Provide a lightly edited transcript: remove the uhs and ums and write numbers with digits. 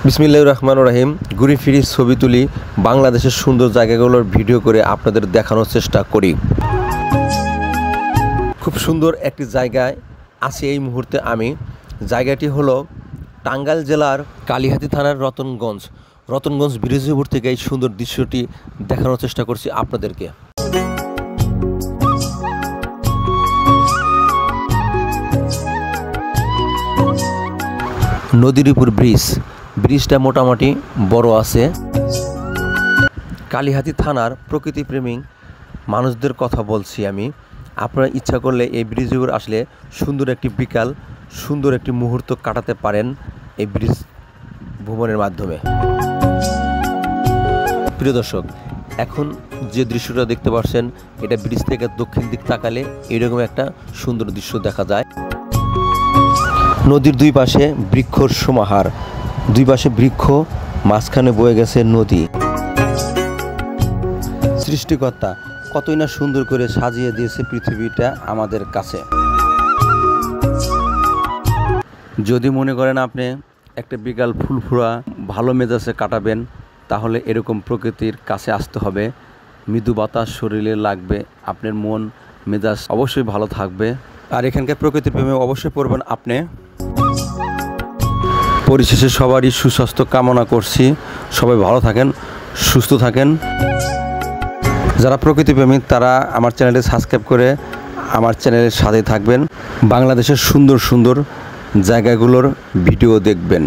বিসমিল্লাহির রহমানির রহিম। ঘুরে ফিরি ছবি তুলি, বাংলাদেশের সুন্দর জায়গাগুলোর ভিডিও করে আপনাদের দেখানোর চেষ্টা করি। খুব সুন্দর একটি জায়গায় আছি এই মুহূর্তে আমি। জায়গাটি হলো টাঙ্গাইল জেলার কালিহাতী থানার রতনগঞ্জ ব্রিজের উপর থেকে এই সুন্দর দৃশ্যটি দেখানোর চেষ্টা করছি আপনাদেরকে। নদীর উপর ব্রিজটা মোটামুটি বড় আছে। কালিহাতী থানার প্রকৃতিপ্রেমী মানুষদের কথা বলছি আমি। আপনারা ইচ্ছা করলে এই ব্রিজের উপর আসলে সুন্দর একটি বিকাল, সুন্দর একটি মুহূর্ত কাটাতে পারেন এই ব্রিজ ভ্রমণের মাধ্যমে। প্রিয় দর্শক, এখন যে দৃশ্যটা দেখতে পাচ্ছেন, এটা ব্রিজ থেকে দক্ষিণ দিক তাকালে এরকম একটা সুন্দর দৃশ্য দেখা যায়। নদীর দুই পাশে বৃক্ষর সমাহার, দুই পাশে বৃক্ষ, মাঝখানে বয়ে গেছে নদী। সৃষ্টিকর্তা কতই না সুন্দর করে সাজিয়ে দিয়েছে পৃথিবীটা আমাদের কাছে। যদি মনে করেন আপনি একটা বিকাল ফুলফুরা ভালো মেজাজে কাটাবেন, তাহলে এরকম প্রকৃতির কাছে আসতে হবে। মৃদু বাতাস শরীরে লাগবে, আপনার মন মেজাজ অবশ্যই ভালো থাকবে। আর এখানকার প্রকৃতির প্রেমে অবশ্যই পড়বেন আপনি। পরিশেষে সবারই সুস্বাস্থ্য কামনা করছি। সবাই ভালো থাকেন, সুস্থ থাকেন। যারা প্রকৃতিপ্রেমী তারা আমার চ্যানেলে সাবস্ক্রাইব করে আমার চ্যানেলের সাথে থাকবেন। বাংলাদেশের সুন্দর সুন্দর জায়গাগুলোর ভিডিও দেখবেন।